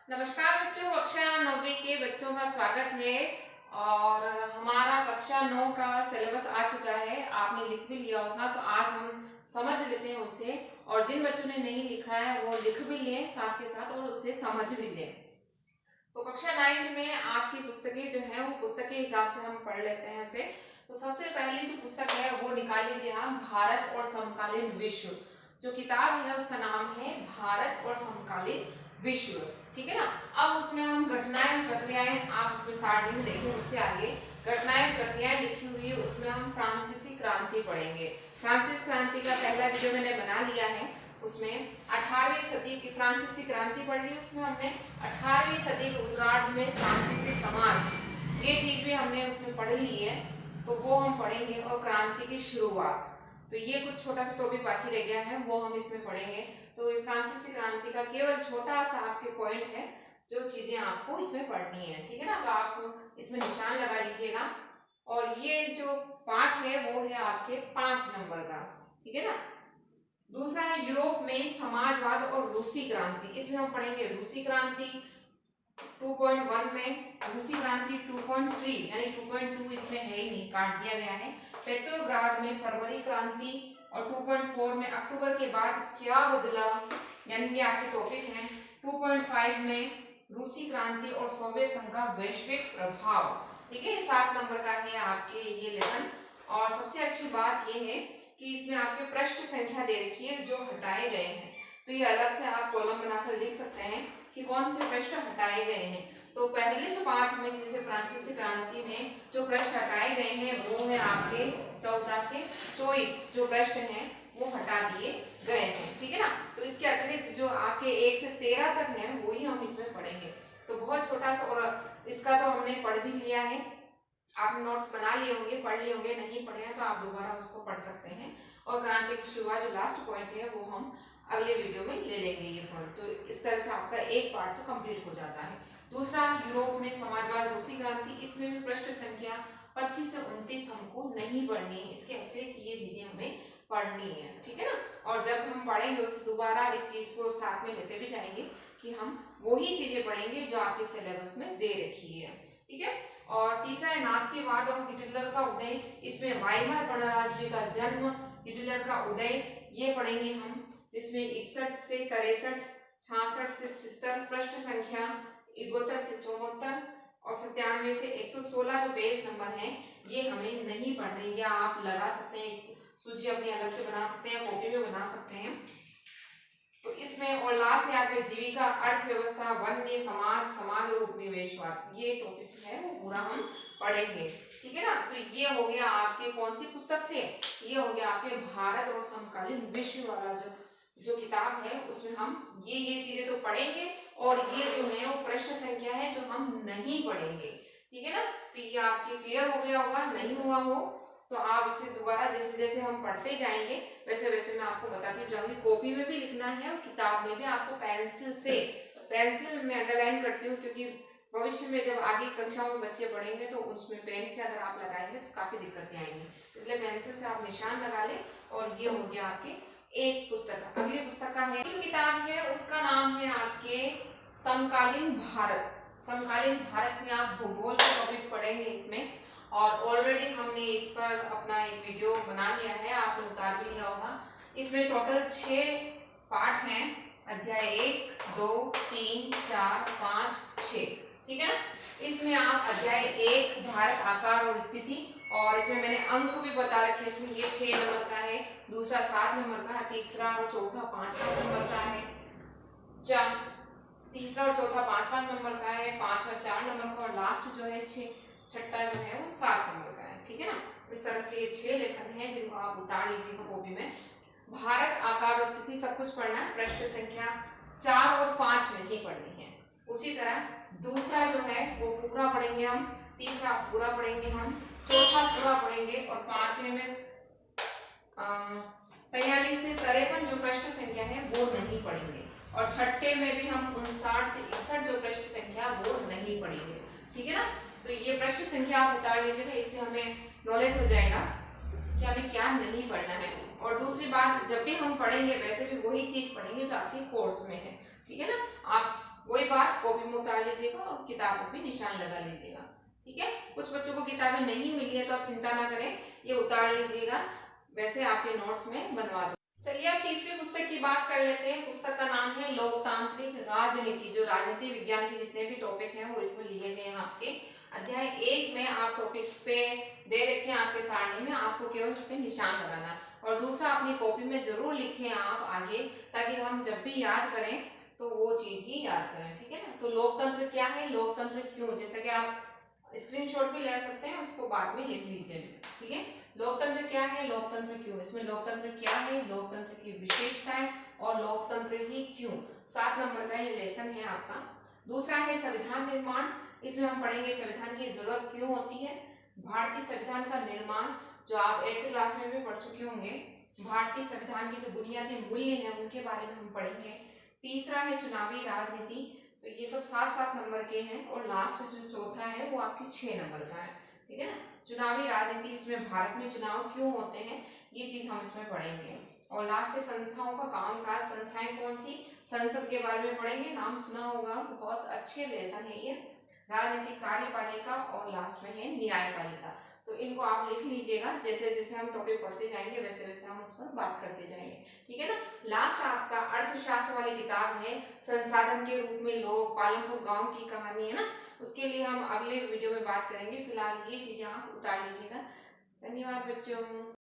नमस्कार बच्चों, कक्षा 9वीं के बच्चों का स्वागत है। और हमारा कक्षा 9 का सिलेबस आ चुका है, आपने लिख भी लिया होगा, तो आज हम समझ लेते हैं उसे। और जिन बच्चों ने नहीं लिखा है वो लिख भी लें साथ के साथ और उसे समझ भी लें। तो कक्षा 9 में आपकी पुस्तकें जो है वो पुस्तक के हिसाब से हम पढ़ लेते हैं उसे। तो सबसे पहली जो पुस्तक है वो निकाल लीजिए आप, भारत और समकालीन विश्व। जो किताब है उसका नाम है भारत और समकालीन विश्व, ठीक है ना। अब उसमें हम घटनाएं प्रक्रियाएं, आप उसमें सारणी में देखें मुझसे आगे, घटनाएं प्रक्रियाएं लिखी हुई है। उसमें हम फ्रांसीसी क्रांति पढ़ेंगे। फ्रांसीसी क्रांति का पहला वीडियो मैंने बना लिया है। उसमें 18वीं सदी की फ्रांसीसी क्रांति पढ़ ली। उसमें हमने 18वीं सदी के उत्तरार्ध में फ्रांसीसी समाज, ये चीज भी हमने उसमें पढ़ ली है, तो वो हम पढ़ेंगे। और क्रांति की शुरुआत, तो ये कुछ छोटा सा टॉपिक बाकी रह गया है, वो हम इसमें पढ़ेंगे। तो ये फ्रांसीसी क्रांति का केवल छोटा सा आपके पॉइंट है, जो चीजें आपको इसमें पढ़नी है, ठीक है ना। तो आप इसमें निशान लगा लीजिएगा। और ये जो पाठ है वो है आपके 5 नंबर का, ठीक है ना। दूसरा है यूरोप में समाजवाद और रूसी क्रांति। इसमें हम पढ़ेंगे रूसी क्रांति 2.1 में, रूसी क्रांति 2.3 यानी 2.2 इसमें है ही नहीं, काट दिया गया है। पेट्रोग्राद में फरवरी क्रांति, और 2.4 में अक्टूबर के बाद क्या बदला, यानी ये आपके टॉपिक हैं। 2.5 में रूसी क्रांति और सोवियत संघ का वैश्विक प्रभाव, ठीक है। 7 नंबर का है आपके ये लेसन। और सबसे अच्छी बात ये है कि इसमें आपके पृष्ठ संख्या दे रखी है जो हटाए गए हैं, तो ये अलग से आप कॉलम बनाकर लिख सकते हैं कि कौन से पृष्ठ हटाए गए हैं। तो पहले जो पाठ में जैसे फ्रांसीसी क्रांति में जो पृष्ठ हटाए गए हैं वो है आपके 14 से 24 जो पृष्ठ हैं वो हटा दिए गए हैं, ठीक है ना। तो इसके अतिरिक्त जो आपके 1 से 13 तक है वही हम इसमें पढ़ेंगे। तो बहुत छोटा सा, और इसका तो हमने पढ़ भी लिया है, आप नोट्स बना लिए होंगे, पढ़ लिए होंगे, नहीं पढ़े हैं तो आप दोबारा उसको पढ़ सकते हैं। और क्रांति की शुरुआत जो लास्ट पॉइंट है वो हम अगले वीडियो में ले लेंगे ये पॉइंट। तो इस तरह से आपका एक पार्ट तो कंप्लीट हो जाता है। दूसरा, यूरोप में समाजवाद रूसी क्रांति, इसमें भी पृष्ठ संख्या 25 से 29 हमको नहीं पढ़नी है, इसके अतिरिक्त ये चीजें हमें पढ़नी है, ठीक है ना। और जब हम पढ़ेंगे उससे दोबारा इस चीज को साथ में लेते भी जाएंगे कि हम वही चीजें पढ़ेंगे जो आपके सिलेबस में दे रखी है, ठीक है। और तीसरा है नाथसीवाद और हिटलर का उदय। इसमें वाइमार गणराज्य का जन्म, हिटलर का उदय, ये पढ़ेंगे हम। इसमें 61 से 63, 66 से 70 पृष्ठ संख्या, 71 से 74 और 97 से 116 जो पेज नंबर है ये हमें नहीं पढ़ने, या आप लगा सकते हैं, सूची अपनी अलग से बना सकते हैं, कॉपी में बना सकते हैं। तो इसमें और लास्ट है आपके जीविका, अर्थव्यवस्था, वन्य समाज, समाज और उपनिवेशवाद, ये टॉपिक है वो पूरा हम पढ़ेंगे, ठीक है ना। तो ये हो गया आपके कौन सी पुस्तक से, ये हो गया आपके भारत और समकालीन विश्व वाला जो किताब है, उसमें हम ये चीजें तो पढ़ेंगे। और ये जो है वो पृष्ठ संख्या है जो हम नहीं पढ़ेंगे, ठीक है ना। तो ये आपके क्लियर हो गया होगा, नहीं हुआ हो तो आप इसे दोबारा जैसे जैसे हम पढ़ते जाएंगे वैसे वैसे मैं आपको बताती जाऊंगी। कॉपी में भी लिखना है और किताब में भी आपको पेंसिल में अंडरलाइन करती हूँ, क्योंकि भविष्य में जब आगे कक्षाओं में बच्चे पढ़ेंगे तो उसमें पेन से अगर आप लगाएंगे तो काफी दिक्कतें आएंगी, इसलिए पेंसिल से आप निशान लगा लें। और ये हो गया आपके एक पुस्तक। अगली पुस्तक का है जो किताब है उसका नाम है आपके समकालीन भारत। समकालीन भारत में आप भूगोल का टॉपिक पढ़ेंगे इसमें, और ऑलरेडी हमने इस पर अपना एक वीडियो बना लिया है, आपने उतार भी लिया होगा। इसमें टोटल 6 पाठ हैं, अध्याय 1, 2, 3, 4, 5, 6, ठीक है ना। इसमें आप अध्याय 1 भारत आकार और स्थिति, और इसमें मैंने अंक भी बता रखे, इसमें ये 6 नंबर का है, दूसरा 7 नंबर का है, तीसरा और चौथा 5 नंबर का है, तीसरा और चौथा 5 नंबर का है, 5 और 4 नंबर का, और लास्ट जो है छठा जो है वो 7 नंबर का है, ठीक है ना। इस तरह से ये 6 लेसन हैं जिनको आप उतार लीजिएगा कॉपी में। भारत आकार और स्थिति सब कुछ पढ़ना है, पृष्ठ संख्या 4 और 5 नहीं पढ़नी है। उसी तरह दूसरा जो है वो पूरा पढ़ेंगे हम, तीसरा पूरा पढ़ेंगे हम, चौथा पूरा पढ़ेंगे, और 5वें में 43 से 53 जो पृष्ठ संख्या है वो नहीं पढ़ेंगे, और छठे में भी हम 59 से 61 जो पृष्ठ संख्या वो नहीं पढ़ेंगे, ठीक है ना। तो ये पृष्ठ संख्या आप उतार लीजिएगा, इससे हमें नॉलेज हो जाएगा कि हमें क्या नहीं पढ़ना है। और दूसरी बात, जब भी हम पढ़ेंगे वैसे भी वही चीज पढ़ेंगे जो आपके कोर्स में है, ठीक है ना। आप वही बात कॉपी में उतार लीजिएगा और किताबों पे निशान लगा लीजिएगा। ठीक है, कुछ बच्चों को किताबें नहीं मिली है तो आप चिंता ना करें, ये उतार लीजिएगा, वैसे आपके नोट्स में बनवा दो। चलिए अब तीसरी पुस्तक की बात कर लेते हैं। पुस्तक का नाम है लोकतांत्रिक राजनीति। जो राजनीति विज्ञान के जितने भी टॉपिक हैं वो इसमें लिए गए हैं। आपके अध्याय 1 में आप टॉपिक पे दे रखे हैं आपके सारणी में, आपको केवल उस पर निशान लगाना है। और दूसरा अपनी कॉपी में जरूर लिखें आप आगे, ताकि हम जब भी याद करें तो वो चीज ही याद करें। ठीक है ना। तो लोकतंत्र क्या है, लोकतंत्र क्यों, जैसे कि आप स्क्रीनशॉट भी ले सकते हैं, उसको बाद में लिख लीजिए। ठीक है, लोकतंत्र क्या है, लोकतंत्र क्यों, इसमें लोकतंत्र क्या है, लोकतंत्र की विशेषताएं और लोकतंत्र ही क्यों, 7 नंबर का ये लेसन है आपका। दूसरा है संविधान निर्माण। इसमें हम पढ़ेंगे संविधान की जरूरत क्यों होती है, भारतीय संविधान का निर्माण, जो आप 8th क्लास में भी पढ़ चुके होंगे। भारतीय संविधान के जो बुनियादी मूल्य हैं उनके बारे में हम पढ़ेंगे। तीसरा है चुनावी राजनीति। तो ये सब 7-7 नंबर के हैं। और लास्ट जो चौथा है वो आपके 6 नंबर का है। ठीक है ना। चुनावी राजनीति, इसमें भारत में चुनाव क्यों होते हैं, ये चीज हम इसमें पढ़ेंगे। और लास्ट है संस्थाओं का कामकाज। संस्थाएं कौन सी, संसद के बारे में पढ़ेंगे, नाम सुना होगा, बहुत अच्छे लेसन है ये। राजनीतिक कार्यपालिका और लास्ट में है न्यायपालिका। तो इनको आप लिख लीजिएगा, जैसे जैसे हम टॉपिक पढ़ते जाएंगे वैसे वैसे हम उस पर बात करते जाएंगे। ठीक है ना। लास्ट आपका अर्थशास्त्र वाली किताब है, संसाधन के रूप में लोग, पालमपुर गांव की कहानी है ना, उसके लिए हम अगले वीडियो में बात करेंगे। फिलहाल ये चीजें आप उतार लीजिएगा। धन्यवाद बच्चों।